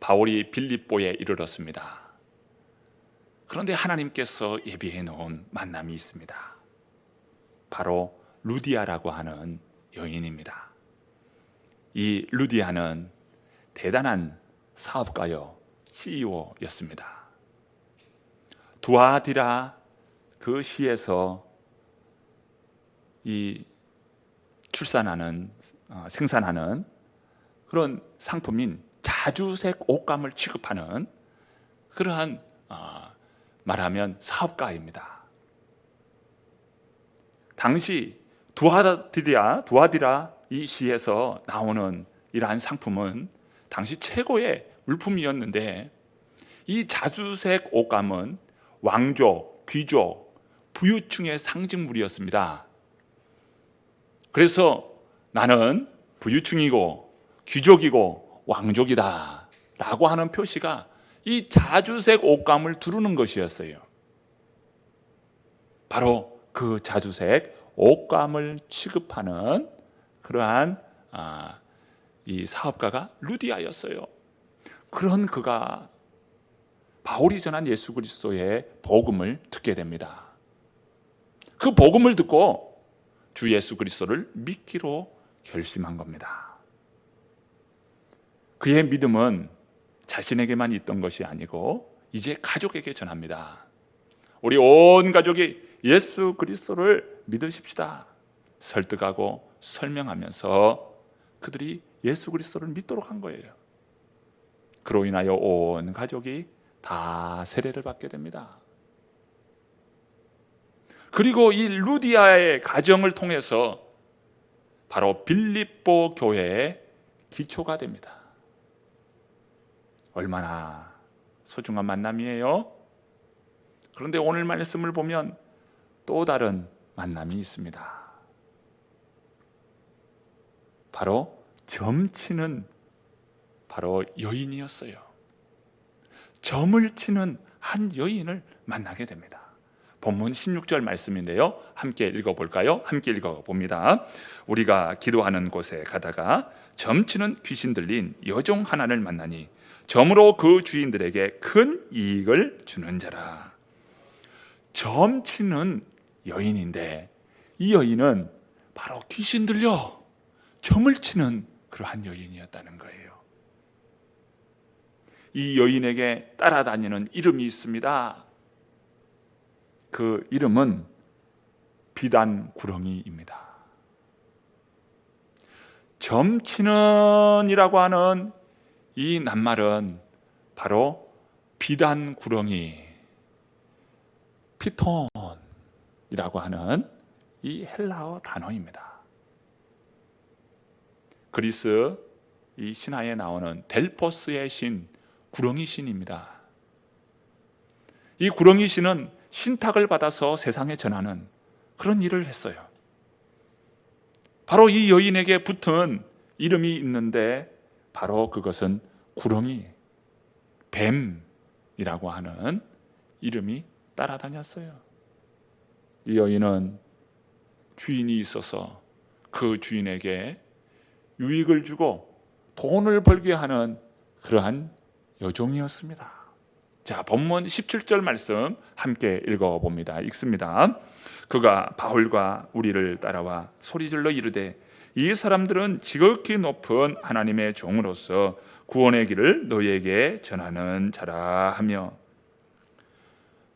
바울이 빌립보에 이르렀습니다. 그런데 하나님께서 예비해 놓은 만남이 있습니다. 바로 루디아라고 하는 여인입니다. 이 루디아는 대단한 사업가요, CEO였습니다. 두아디라 그 시에서 이 생산하는 그런 상품인 자주색 옷감을 취급하는 그러한 말하면 사업가입니다. 당시 두아디라 이 시에서 나오는 이러한 상품은 당시 최고의 물품이었는데, 이 자주색 옷감은 왕족, 귀족, 부유층의 상징물이었습니다. 그래서 나는 부유층이고 귀족이고 왕족이다 라고 하는 표시가 이 자주색 옷감을 두르는 것이었어요. 바로 그 자주색 옷감을 취급하는 그러한 이 사업가가 루디아였어요. 그런 그가 바울이 전한 예수 그리스도의 복음을 듣게 됩니다. 그 복음을 듣고 주 예수 그리스도를 믿기로 결심한 겁니다. 그의 믿음은 자신에게만 있던 것이 아니고 이제 가족에게 전합니다. 우리 온 가족이 예수 그리스도를 믿으십시다 설득하고 설명하면서 그들이 예수 그리스도를 믿도록 한 거예요. 그로 인하여 온 가족이 다 세례를 받게 됩니다. 그리고 이 루디아의 가정을 통해서 바로 빌립보 교회의 기초가 됩니다. 얼마나 소중한 만남이에요. 그런데 오늘 말씀을 보면 또 다른 만남이 있습니다. 바로 점치는 바로 여인이었어요. 점을 치는 한 여인을 만나게 됩니다. 본문 16절 말씀인데요, 함께 읽어볼까요? 함께 읽어봅니다. 우리가 기도하는 곳에 가다가 점치는 귀신 들린 여종 하나를 만나니 점으로 그 주인들에게 큰 이익을 주는 자라. 점치는 여인인데 이 여인은 바로 귀신 들려 점을 치는 그러한 여인이었다는 거예요. 이 여인에게 따라다니는 이름이 있습니다. 그 이름은 비단구렁이입니다. 점치는이라고 하는 이 낱말은 바로 비단구렁이, 피톤이라고 하는 이 헬라어 단어입니다. 그리스 이 신화에 나오는 델포스의 신, 구렁이 신입니다. 이 구렁이 신은 신탁을 받아서 세상에 전하는 그런 일을 했어요. 바로 이 여인에게 붙은 이름이 있는데 바로 그것은 구렁이, 뱀이라고 하는 이름이 따라다녔어요. 이 여인은 주인이 있어서 그 주인에게 유익을 주고 돈을 벌게 하는 그러한 여종이었습니다. 자, 본문 17절 말씀 함께 읽어봅니다. 읽습니다. 그가 바울과 우리를 따라와 소리질러 이르되 이 사람들은 지극히 높은 하나님의 종으로서 구원의 길을 너희에게 전하는 자라 하며,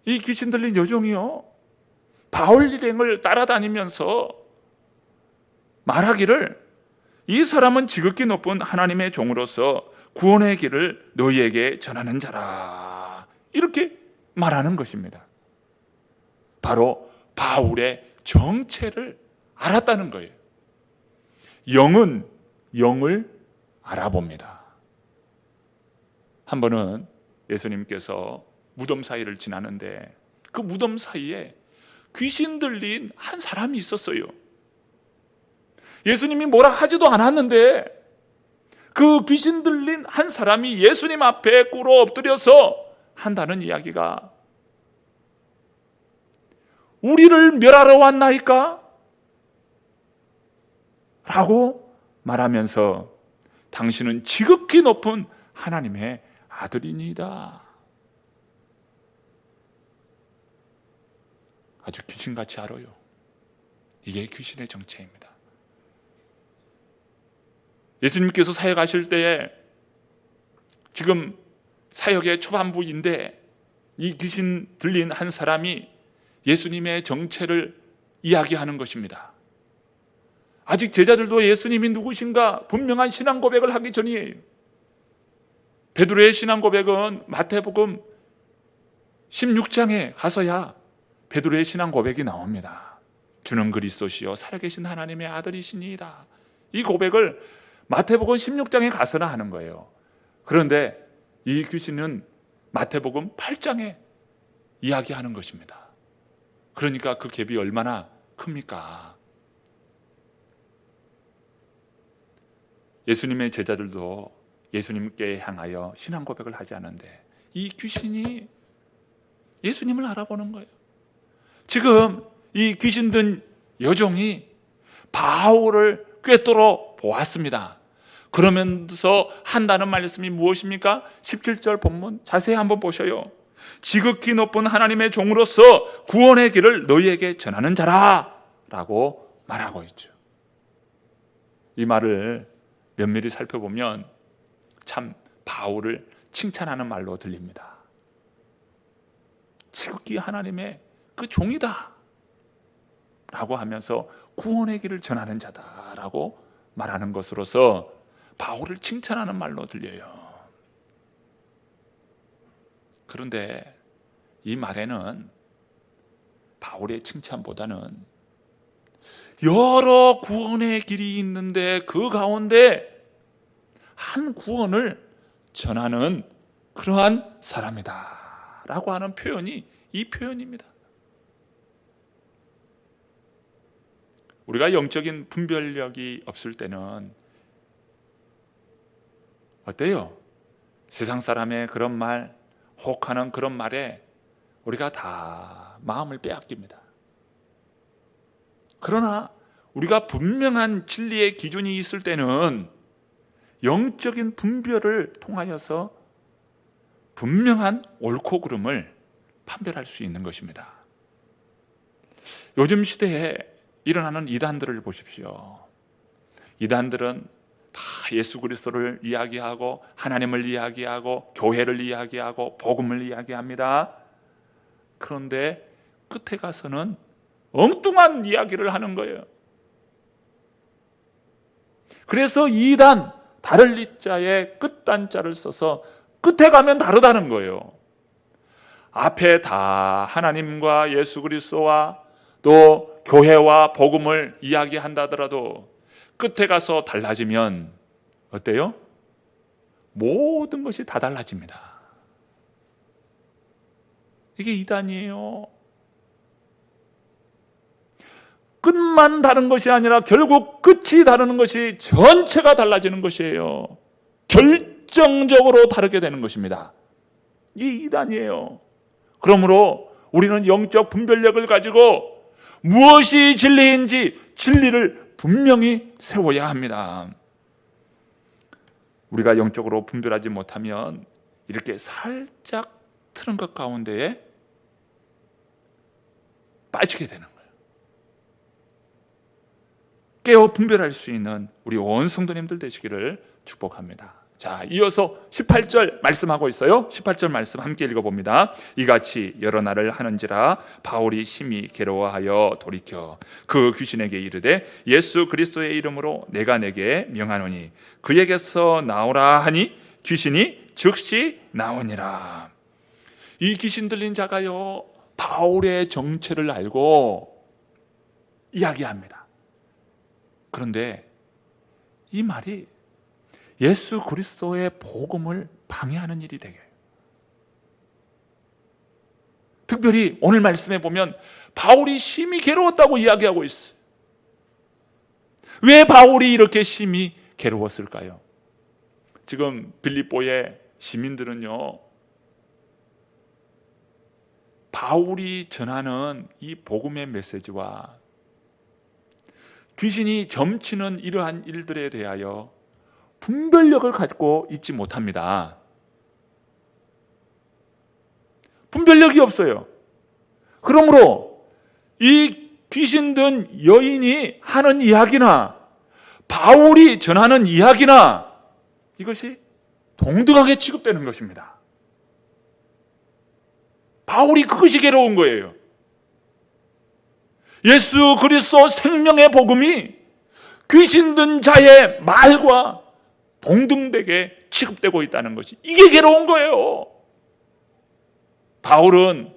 이 귀신 들린 여종이요 바울 일행을 따라다니면서 말하기를 이 사람은 지극히 높은 하나님의 종으로서 구원의 길을 너희에게 전하는 자라, 이렇게 말하는 것입니다. 바로 바울의 정체를 알았다는 거예요. 영은 영을 알아봅니다. 한 번은 예수님께서 무덤 사이를 지나는데 그 무덤 사이에 귀신 들린 한 사람이 있었어요. 예수님이 뭐라 하지도 않았는데 그 귀신 들린 한 사람이 예수님 앞에 꿇어 엎드려서 한다는 이야기가, 우리를 멸하러 왔나이까? 라고 말하면서 당신은 지극히 높은 하나님의 아들이니이다. 아주 귀신같이 알아요. 이게 귀신의 정체입니다. 예수님께서 사역하실 때에 지금 사역의 초반부인데 이 귀신 들린 한 사람이 예수님의 정체를 이야기하는 것입니다. 아직 제자들도 예수님이 누구신가 분명한 신앙 고백을 하기 전이에요. 베드로의 신앙 고백은 마태복음 16장에 가서야 베드로의 신앙 고백이 나옵니다. 주는 그리스도시요 살아계신 하나님의 아들이시니이다. 이 고백을 마태복음 16장에 가서나 하는 거예요. 그런데 이 귀신은 마태복음 8장에 이야기하는 것입니다. 그러니까 그 갭이 얼마나 큽니까? 예수님의 제자들도 예수님께 향하여 신앙 고백을 하지 않는데 이 귀신이 예수님을 알아보는 거예요. 지금 이 귀신 든 여종이 바울을 꿰뚫어 보았습니다. 그러면서 한다는 말씀이 무엇입니까? 17절 본문 자세히 한번 보셔요. 지극히 높은 하나님의 종으로서 구원의 길을 너희에게 전하는 자라 라고 말하고 있죠. 이 말을 면밀히 살펴보면 참 바울을 칭찬하는 말로 들립니다. 지극히 하나님의 그 종이다 라고 하면서 구원의 길을 전하는 자다 라고 말하는 것으로서 바울을 칭찬하는 말로 들려요. 그런데 이 말에는 바울의 칭찬보다는 여러 구원의 길이 있는데 그 가운데 한 구원을 전하는 그러한 사람이다 라고 하는 표현이 이 표현입니다. 우리가 영적인 분별력이 없을 때는 어때요? 세상 사람의 그런 말, 혹하는 그런 말에 우리가 다 마음을 빼앗깁니다. 그러나 우리가 분명한 진리의 기준이 있을 때는 영적인 분별을 통하여서 분명한 옳고 그름을 판별할 수 있는 것입니다. 요즘 시대에 일어나는 이단들을 보십시오. 이단들은 다 예수 그리스도를 이야기하고 하나님을 이야기하고 교회를 이야기하고 복음을 이야기합니다. 그런데 끝에 가서는 엉뚱한 이야기를 하는 거예요. 그래서 이단, 다를 이자에 끝단자를 써서 끝에 가면 다르다는 거예요. 앞에 다 하나님과 예수 그리스도와 또 교회와 복음을 이야기한다 하더라도 끝에 가서 달라지면 어때요? 모든 것이 다 달라집니다. 이게 이단이에요. 끝만 다른 것이 아니라 결국 끝이 다르는 것이 전체가 달라지는 것이에요. 결정적으로 다르게 되는 것입니다. 이 이단이에요. 그러므로 우리는 영적 분별력을 가지고 무엇이 진리인지 진리를 분명히 세워야 합니다. 우리가 영적으로 분별하지 못하면 이렇게 살짝 틀은 것 가운데에 빠지게 되는 거예요. 깨어 분별할 수 있는 우리 온 성도님들 되시기를 축복합니다. 자, 이어서 18절 말씀하고 있어요. 18절 말씀 함께 읽어봅니다. 이같이 여러 날을 하는지라 바울이 심히 괴로워하여 돌이켜 그 귀신에게 이르되 예수 그리스도의 이름으로 내가 내게 명하노니 그에게서 나오라 하니 귀신이 즉시 나오니라. 이 귀신 들린 자가요 바울의 정체를 알고 이야기합니다. 그런데 이 말이 예수 그리스도의 복음을 방해하는 일이 되게 해요. 특별히 오늘 말씀에 보면 바울이 심히 괴로웠다고 이야기하고 있어요. 왜 바울이 이렇게 심히 괴로웠을까요? 지금 빌립보의 시민들은요 바울이 전하는 이 복음의 메시지와 귀신이 점치는 이러한 일들에 대하여 분별력을 갖고 있지 못합니다. 분별력이 없어요. 그러므로 이 귀신 든 여인이 하는 이야기나 바울이 전하는 이야기나 이것이 동등하게 취급되는 것입니다. 바울이 그것이 괴로운 거예요. 예수 그리스도 생명의 복음이 귀신 든 자의 말과 동등되게 취급되고 있다는 것이 이게 괴로운 거예요. 바울은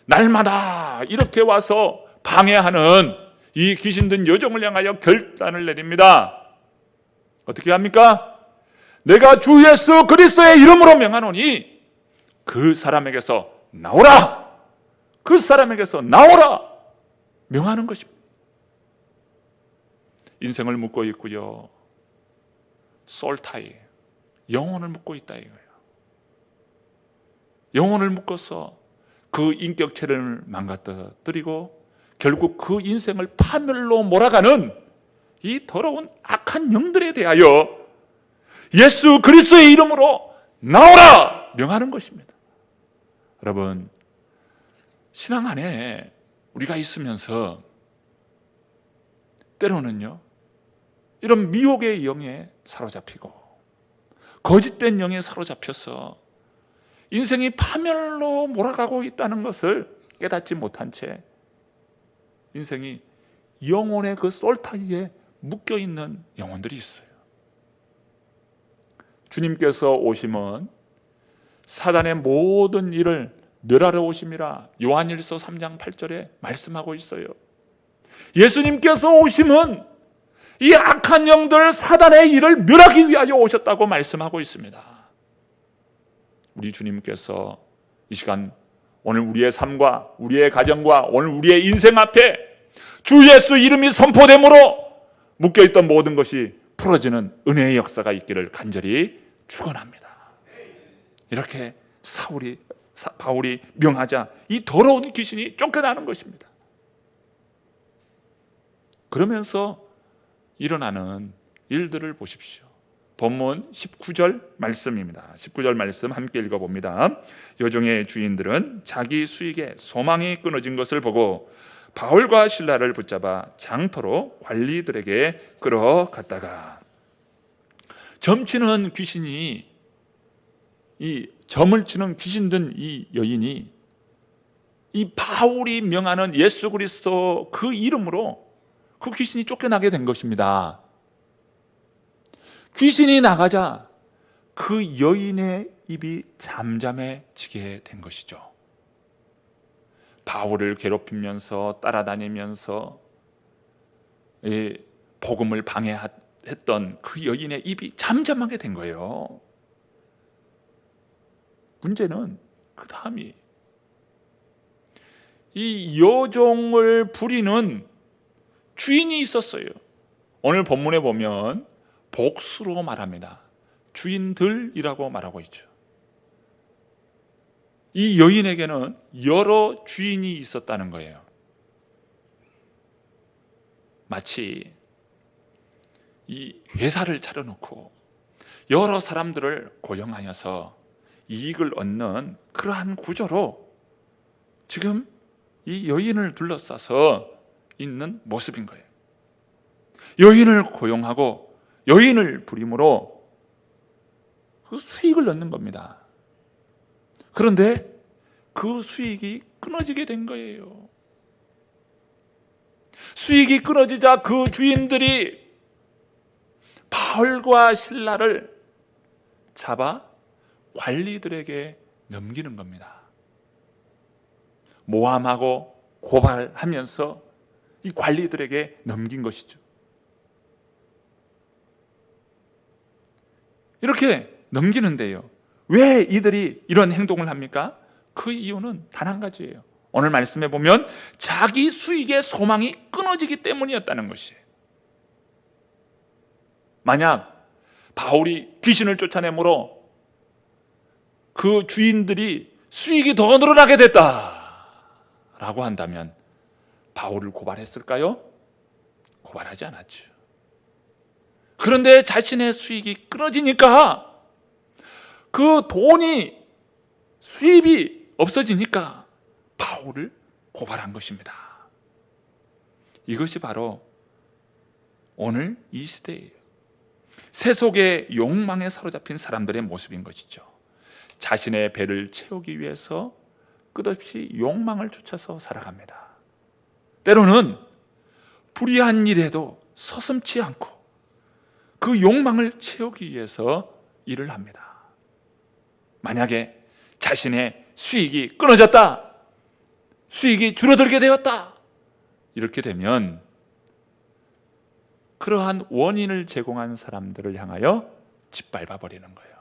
날마다 이렇게 와서 방해하는 이 귀신 든 여종을 향하여 결단을 내립니다. 어떻게 합니까? 내가 주 예수 그리스도의 이름으로 명하노니 그 사람에게서 나오라! 그 사람에게서 나오라! 명하는 것입니다. 인생을 묻고 있고요. 솔타이, 영혼을 묻고 있다 이거예요. 영혼을 묶어서 그 인격체를 망가뜨리고 결국 그 인생을 파멸로 몰아가는 이 더러운 악한 영들에 대하여 예수 그리스도의 이름으로 나오라! 명하는 것입니다. 여러분, 신앙 안에 우리가 있으면서 때로는요, 이런 미혹의 영에 사로잡히고 거짓된 영에 사로잡혀서 인생이 파멸로 몰아가고 있다는 것을 깨닫지 못한 채 인생이 영혼의 그 솔타이에 묶여있는 영혼들이 있어요. 주님께서 오심은 사단의 모든 일을 멸하러 오심이라 요한일서 3장 8절에 말씀하고 있어요. 예수님께서 오심은 이 악한 영들 사단의 일을 멸하기 위하여 오셨다고 말씀하고 있습니다. 우리 주님께서 이 시간 오늘 우리의 삶과 우리의 가정과 오늘 우리의 인생 앞에 주 예수 이름이 선포됨으로 묶여있던 모든 것이 풀어지는 은혜의 역사가 있기를 간절히 축원합니다. 이렇게 바울이 명하자 이 더러운 귀신이 쫓겨나는 것입니다. 그러면서 일어나는 일들을 보십시오. 본문 19절 말씀입니다. 19절 말씀 함께 읽어봅니다. 여종의 주인들은 자기 수익에 소망이 끊어진 것을 보고 바울과 실라를 붙잡아 장터로 관리들에게 끌어갔다가, 점치는 귀신이, 이 점을 치는 귀신 든 이 여인이 이 바울이 명하는 예수 그리스도 그 이름으로 그 귀신이 쫓겨나게 된 것입니다. 귀신이 나가자 그 여인의 입이 잠잠해지게 된 것이죠. 바울을 괴롭히면서 따라다니면서 복음을 방해했던 그 여인의 입이 잠잠하게 된 거예요. 문제는 그 다음이, 이 여종을 부리는 주인이 있었어요. 오늘 본문에 보면 복수로 말합니다. 주인들이라고 말하고 있죠. 이 여인에게는 여러 주인이 있었다는 거예요. 마치 이 회사를 차려놓고 여러 사람들을 고용하여서 이익을 얻는 그러한 구조로 지금 이 여인을 둘러싸서 있는 모습인 거예요. 여인을 고용하고 여인을 부림으로 그 수익을 얻는 겁니다. 그런데 그 수익이 끊어지게 된 거예요. 수익이 끊어지자 그 주인들이 바울과 실라를 잡아 관리들에게 넘기는 겁니다. 모함하고 고발하면서 이 관리들에게 넘긴 것이죠. 이렇게 넘기는데요, 왜 이들이 이런 행동을 합니까? 그 이유는 단 한 가지예요. 오늘 말씀해 보면 자기 수익의 소망이 끊어지기 때문이었다는 것이에요. 만약 바울이 귀신을 쫓아내므로 그 주인들이 수익이 더 늘어나게 됐다라고 한다면 바울을 고발했을까요? 고발하지 않았죠. 그런데 자신의 수익이 끊어지니까 그 돈이, 수입이 없어지니까 바울을 고발한 것입니다. 이것이 바로 오늘 이 시대예요. 세속의 욕망에 사로잡힌 사람들의 모습인 것이죠. 자신의 배를 채우기 위해서 끝없이 욕망을 쫓아서 살아갑니다. 때로는 불의한 일에도 서슴지 않고 그 욕망을 채우기 위해서 일을 합니다. 만약에 자신의 수익이 끊어졌다, 수익이 줄어들게 되었다, 이렇게 되면 그러한 원인을 제공한 사람들을 향하여 짓밟아 버리는 거예요.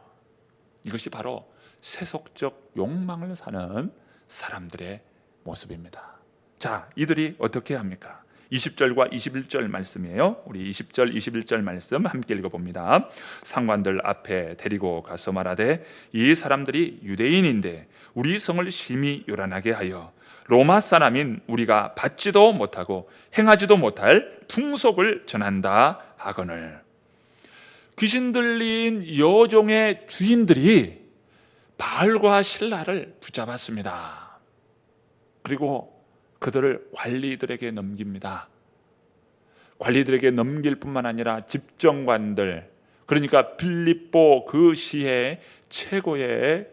이것이 바로 세속적 욕망을 사는 사람들의 모습입니다. 자, 이들이 어떻게 합니까? 20절과 21절 말씀이에요. 우리 20절, 21절 말씀 함께 읽어봅니다. 상관들 앞에 데리고 가서 말하되 이 사람들이 유대인인데 우리 성을 심히 요란하게 하여 로마 사람인 우리가 받지도 못하고 행하지도 못할 풍속을 전한다 하거늘. 귀신 들린 여종의 주인들이 바알과 실라를 붙잡았습니다. 그리고 그들을 관리들에게 넘깁니다. 관리들에게 넘길 뿐만 아니라 집정관들, 그러니까 빌립보 그 시의 최고의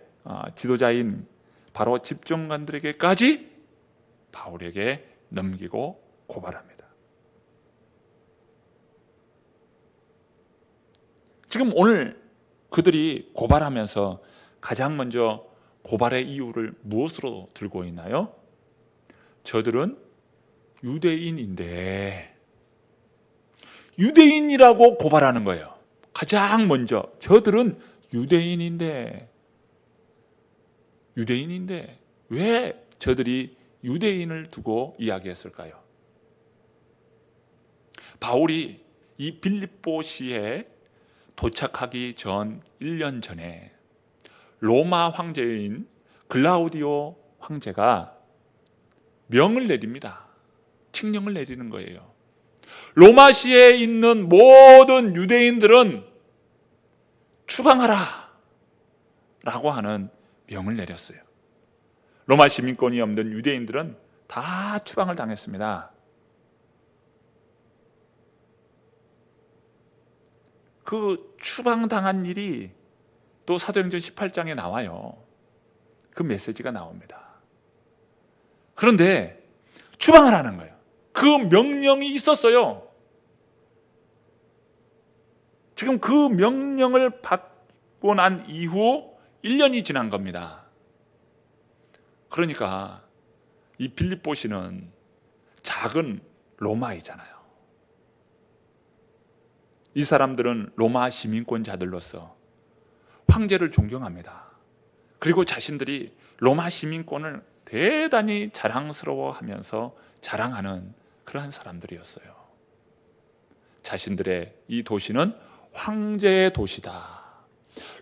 지도자인 바로 집정관들에게까지 바울에게 넘기고 고발합니다. 지금 오늘 그들이 고발하면서 가장 먼저 고발의 이유를 무엇으로 들고 있나요? 저들은 유대인인데, 유대인이라고 고발하는 거예요. 가장 먼저 저들은 유대인인데 왜 저들이 유대인을 두고 이야기했을까요? 바울이 이 빌립보시에 도착하기 전 1년 전에 로마 황제인 글라우디오 황제가 명을 내립니다. 칙령을 내리는 거예요. 로마시에 있는 모든 유대인들은 추방하라 라고 하는 명을 내렸어요. 로마 시민권이 없는 유대인들은 다 추방을 당했습니다. 그 추방당한 일이 또 사도행전 18장에 나와요. 그 메시지가 나옵니다. 그런데 추방을 하는 거예요. 그 명령이 있었어요. 지금 그 명령을 받고 난 이후 1년이 지난 겁니다. 그러니까 이 빌립보시는 작은 로마이잖아요. 이 사람들은 로마 시민권자들로서 황제를 존경합니다. 그리고 자신들이 로마 시민권을 대단히 자랑스러워하면서 자랑하는 그러한 사람들이었어요. 자신들의 이 도시는 황제의 도시다,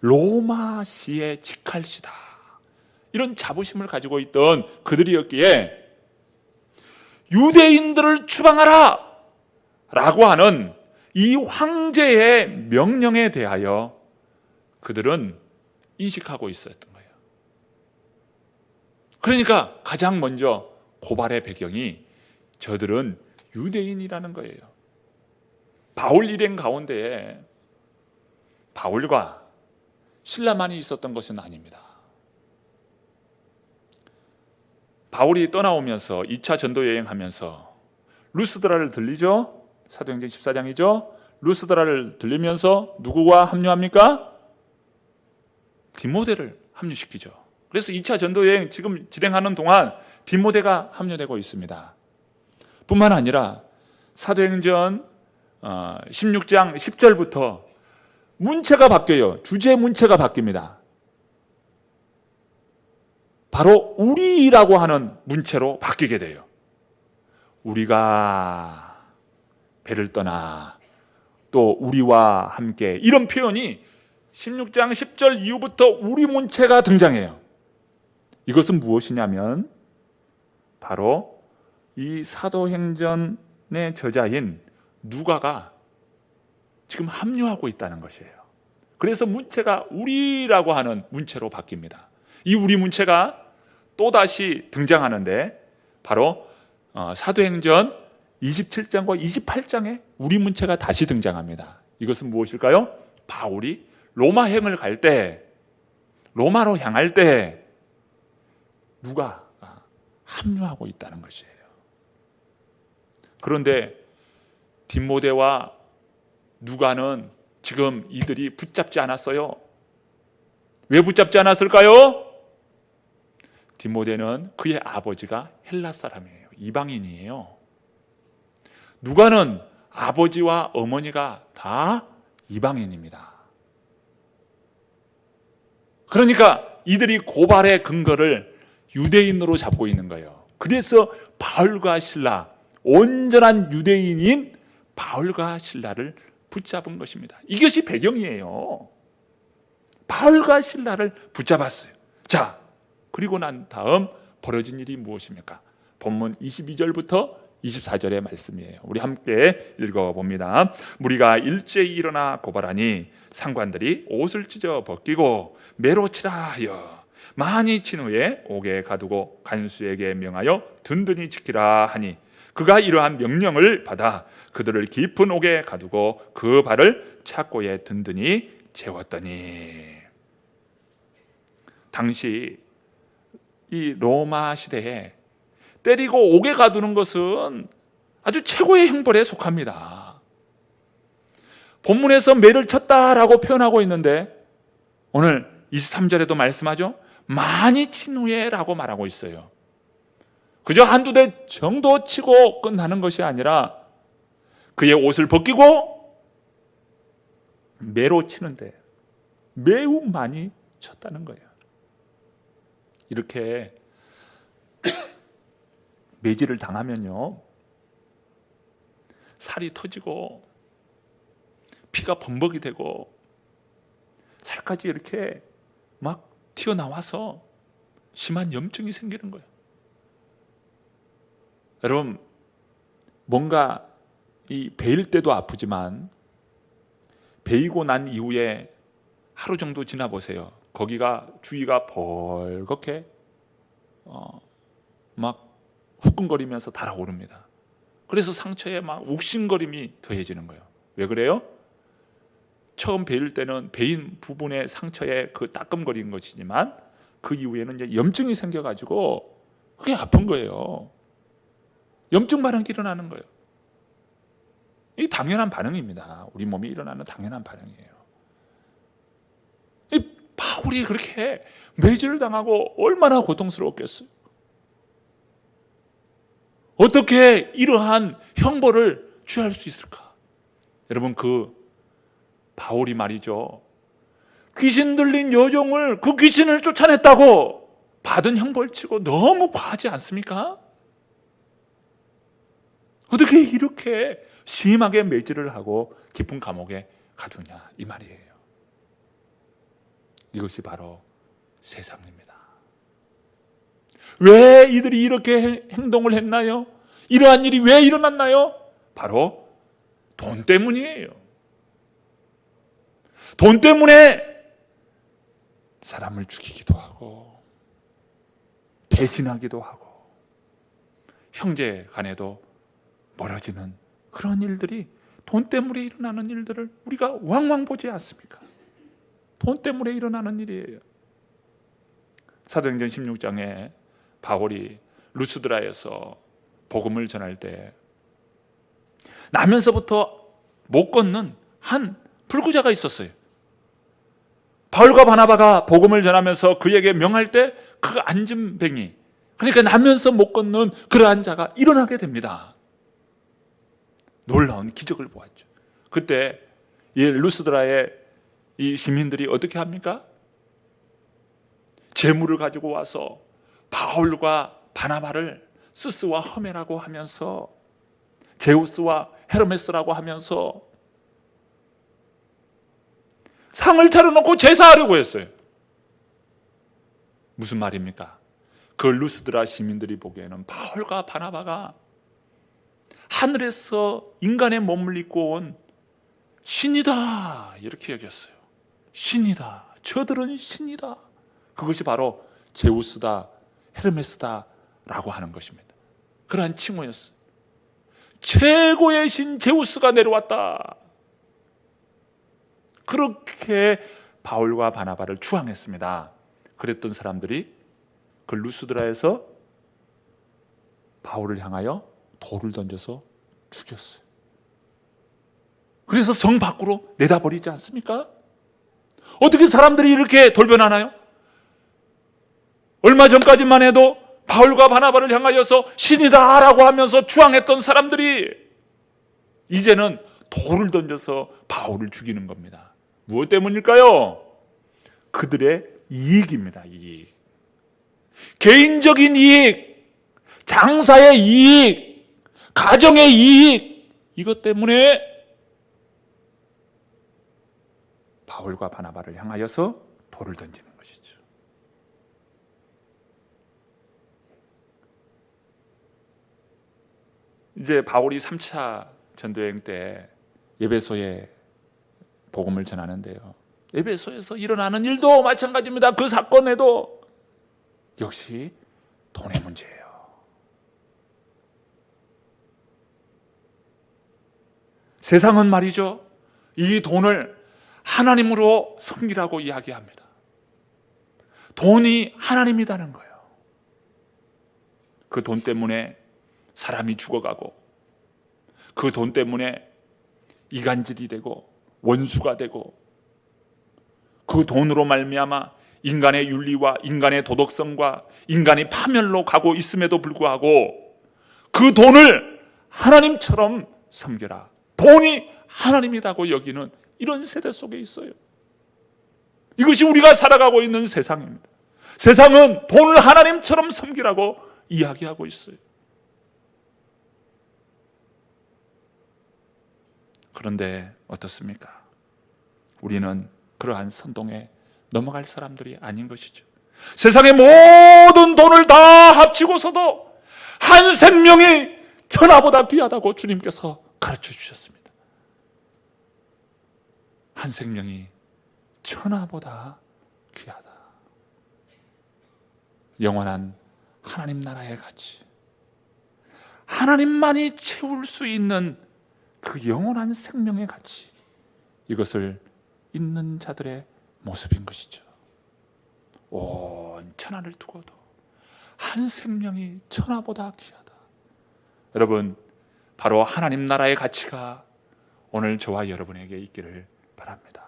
로마시의 직할시다, 이런 자부심을 가지고 있던 그들이었기에 유대인들을 추방하라 라고 하는 이 황제의 명령에 대하여 그들은 인식하고 있었던 거예요. 그러니까 가장 먼저 고발의 배경이 저들은 유대인이라는 거예요. 바울 일행 가운데에 바울과 실라만이 있었던 것은 아닙니다. 바울이 떠나오면서 2차 전도 여행하면서 루스드라를 들리죠? 사도행전 14장이죠? 루스드라를 들리면서 누구와 합류합니까? 디모데를 합류시키죠. 그래서 2차 전도 여행 지금 진행하는 동안 디모데가 합류되고 있습니다. 뿐만 아니라 사도행전 16장 10절부터 문체가 바뀌어요. 주제 문체가 바뀝니다. 바로 우리라고 하는 문체로 바뀌게 돼요. 우리가 배를 떠나 또 우리와 함께, 이런 표현이 16장 10절 이후부터 우리 문체가 등장해요. 이것은 무엇이냐면 바로 이 사도행전의 저자인 누가가 지금 합류하고 있다는 것이에요. 그래서 문체가 우리라고 하는 문체로 바뀝니다. 이 우리 문체가 또다시 등장하는데 바로 사도행전 27장과 28장에 우리 문체가 다시 등장합니다. 이것은 무엇일까요? 바울이 로마행을 갈 때, 로마로 향할 때 누가 합류하고 있다는 것이에요. 그런데 디모데와 누가는 지금 이들이 붙잡지 않았어요. 왜 붙잡지 않았을까요? 디모데는 그의 아버지가 헬라 사람이에요. 이방인이에요. 누가는 아버지와 어머니가 다 이방인입니다. 그러니까 이들이 고발의 근거를 유대인으로 잡고 있는 거예요. 그래서 바울과 실라, 온전한 유대인인 바울과 실라를 붙잡은 것입니다. 이것이 배경이에요. 바울과 실라를 붙잡았어요. 자, 그리고 난 다음 벌어진 일이 무엇입니까? 본문 22절부터 24절의 말씀이에요. 우리 함께 읽어봅니다. 무리가 일제히 일어나 고발하니 상관들이 옷을 찢어 벗기고 매로 치라 하여 많이 친 후에 옥에 가두고 간수에게 명하여 든든히 지키라 하니 그가 이러한 명령을 받아 그들을 깊은 옥에 가두고 그 발을 착고에 든든히 채웠더니, 당시 이 로마 시대에 때리고 옥에 가두는 것은 아주 최고의 형벌에 속합니다. 본문에서 매를 쳤다라고 표현하고 있는데 오늘 23절에도 말씀하죠. 많이 친 후에 라고 말하고 있어요. 그저 한두 대 정도 치고 끝나는 것이 아니라 그의 옷을 벗기고 매로 치는데 매우 많이 쳤다는 거예요. 이렇게 매질을 당하면요, 살이 터지고 피가 범벅이 되고 살까지 이렇게 막 튀어나와서 심한 염증이 생기는 거예요. 여러분, 뭔가 이 베일 때도 아프지만 베이고 난 이후에 하루 정도 지나 보세요. 거기가 주위가 벌겋게 막 후끈거리면서 달아오릅니다. 그래서 상처에 막 욱신거림이 더해지는 거예요. 왜 그래요? 처음 베일 때는 베인 부분의 상처에 그 따끔거리는 것이지만 그 이후에는 이제 염증이 생겨가지고 그게 아픈 거예요. 염증 반응이 일어나는 거예요. 이 당연한 반응입니다. 우리 몸에 일어나는 당연한 반응이에요. 이 바울이 그렇게 매질을 당하고 얼마나 고통스러웠겠어요. 어떻게 이러한 형벌을 취할 수 있을까? 여러분, 그 바울이 말이죠, 귀신 들린 여종을, 그 귀신을 쫓아냈다고 받은 형벌치고 너무 과하지 않습니까? 어떻게 이렇게 심하게 매질을 하고 깊은 감옥에 가두냐, 이 말이에요. 이것이 바로 세상입니다. 왜 이들이 이렇게 행동을 했나요? 이러한 일이 왜 일어났나요? 바로 돈 때문이에요. 돈 때문에 사람을 죽이기도 하고 배신하기도 하고 형제 간에도 멀어지는 그런 일들이, 돈 때문에 일어나는 일들을 우리가 왕왕 보지 않습니까? 돈 때문에 일어나는 일이에요. 사도행전 16장에 바울이 루스드라에서 복음을 전할 때 나면서부터 못 걷는 한 불구자가 있었어요. 바울과 바나바가 복음을 전하면서 그에게 명할 때 그 안진뱅이, 그러니까 나면서 못 걷는 그러한 자가 일어나게 됩니다. 놀라운 기적을 보았죠. 그때 이 루스드라의 이 시민들이 어떻게 합니까? 재물을 가지고 와서 바울과 바나바를 스스와 허메라고 하면서, 제우스와 헤르메스라고 하면서 상을 차려놓고 제사하려고 했어요. 무슨 말입니까? 그 루스드라 시민들이 보기에는 바울과 바나바가 하늘에서 인간의 몸을 입고 온 신이다, 이렇게 여겼어요. 신이다, 저들은 신이다. 그것이 바로 제우스다, 헤르메스다라고 하는 것입니다. 그러한 칭호였어요. 최고의 신 제우스가 내려왔다. 그렇게 바울과 바나바를 추앙했습니다. 그랬던 사람들이 그 루스드라에서 바울을 향하여 돌을 던져서 죽였어요. 그래서 성 밖으로 내다버리지 않습니까? 어떻게 사람들이 이렇게 돌변하나요? 얼마 전까지만 해도 바울과 바나바를 향하여서 신이다 라고 하면서 추앙했던 사람들이 이제는 돌을 던져서 바울을 죽이는 겁니다. 무엇 때문일까요? 그들의 이익입니다. 이익. 개인적인 이익, 장사의 이익, 가정의 이익, 이것 때문에 바울과 바나바를 향하여서 돌을 던지는 것이죠. 이제 바울이 3차 전도여행 때 에베소에 복음을 전하는데요, 에베소에서 일어나는 일도 마찬가지입니다. 그 사건에도 역시 돈의 문제예요. 세상은 말이죠, 이 돈을 하나님으로 섬기라고 이야기합니다. 돈이 하나님이라는 거예요. 그 돈 때문에 사람이 죽어가고, 그 돈 때문에 이간질이 되고 원수가 되고, 그 돈으로 말미암아 인간의 윤리와 인간의 도덕성과 인간의 파멸로 가고 있음에도 불구하고 그 돈을 하나님처럼 섬겨라, 돈이 하나님이라고 여기는 이런 세대 속에 있어요. 이것이 우리가 살아가고 있는 세상입니다. 세상은 돈을 하나님처럼 섬기라고 이야기하고 있어요. 그런데 어떻습니까? 우리는 그러한 선동에 넘어갈 사람들이 아닌 것이죠. 세상의 모든 돈을 다 합치고서도 한 생명이 천하보다 귀하다고 주님께서 가르쳐 주셨습니다. 한 생명이 천하보다 귀하다. 영원한 하나님 나라의 가치, 하나님만이 채울 수 있는 그 영원한 생명의 가치, 이것을 있는 자들의 모습인 것이죠. 온 천하를 두고도 한 생명이 천하보다 귀하다. 여러분, 바로 하나님 나라의 가치가 오늘 저와 여러분에게 있기를 바랍니다.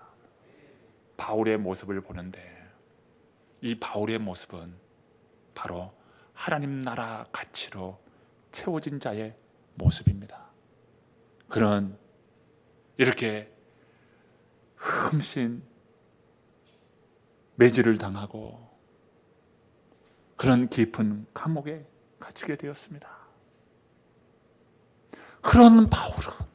바울의 모습을 보는데 이 바울의 모습은 바로 하나님 나라 가치로 채워진 자의 모습입니다. 그는 이렇게 흠씬 매질을 당하고 그런 깊은 감옥에 갇히게 되었습니다. 그런 바울은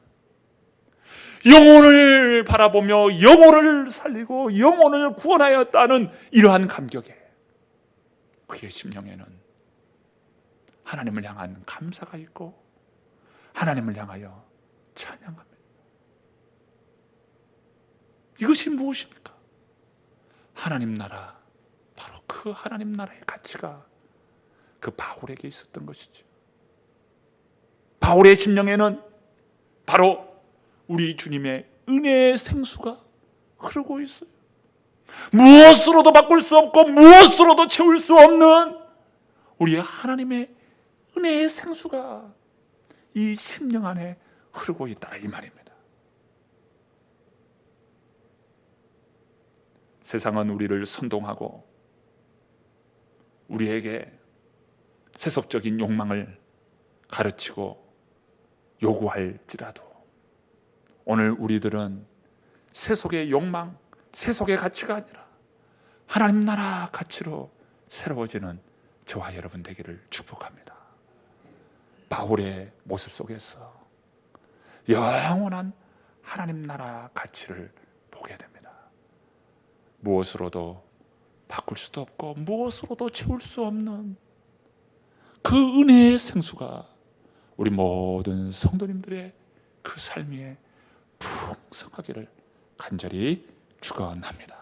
영혼을 바라보며 영혼을 살리고 영혼을 구원하였다는 이러한 감격에 그의 심령에는 하나님을 향한 감사가 있고 하나님을 향하여 찬양합니다. 이것이 무엇입니까? 하나님 나라, 바로 그 하나님 나라의 가치가 그 바울에게 있었던 것이죠. 바울의 심령에는 바로 우리 주님의 은혜의 생수가 흐르고 있어요. 무엇으로도 바꿀 수 없고 무엇으로도 채울 수 없는 우리의 하나님의 은혜의 생수가 이 심령 안에 흐르고 있다, 이 말입니다. 세상은 우리를 선동하고 우리에게 세속적인 욕망을 가르치고 요구할지라도 오늘 우리들은 세속의 욕망, 세속의 가치가 아니라 하나님 나라 가치로 새로워지는 저와 여러분 되기를 축복합니다. 바울의 모습 속에서 영원한 하나님 나라 가치를 보게 됩니다. 무엇으로도 바꿀 수도 없고 무엇으로도 채울 수 없는 그 은혜의 생수가 우리 모든 성도님들의 그 삶 위에 풍성하기를 간절히 축원합니다.